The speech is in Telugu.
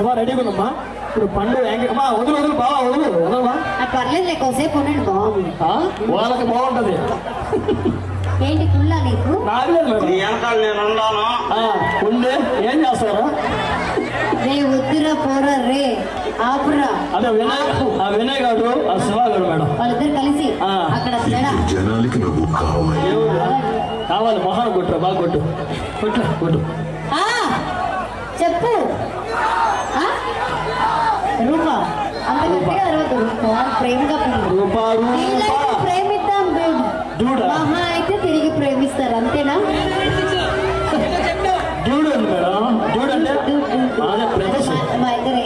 అమ్మా రెడీగా ఉందమ్మా. ఇప్పుడు పండు అమ్మా వదులు వదులు బావా వదులు వదలవా. పర్లేదు ఎక్కువసేపు ఉండండి బాగుంది. వాళ్ళకి బాగుంటది. ఏంటి కుళ్ళా నీకు? వెనకాల నేను ఉన్నాను. ఉండే ఏం చేస్తారా? రే వద్దురా పోరా రే ఆపురా. అదే వినయ్ గారు ఆ శివ గారు మేడం వాళ్ళిద్దరు కలిసి అక్కడ జనాలకి నువ్వు కావాలి. మొహాన్ని కొట్టురా బాగా కొట్టు కొట్టు కొట్టు. చెప్పు రూపా అంత గట్టిగా అరవద్దు. ప్రేమగా ప్రేమిద్దాం. మహా అయితే తిరిగి ప్రేమిస్తారు అంతేనా? చూడండి మేడం చూడండి మా ఇద్దరు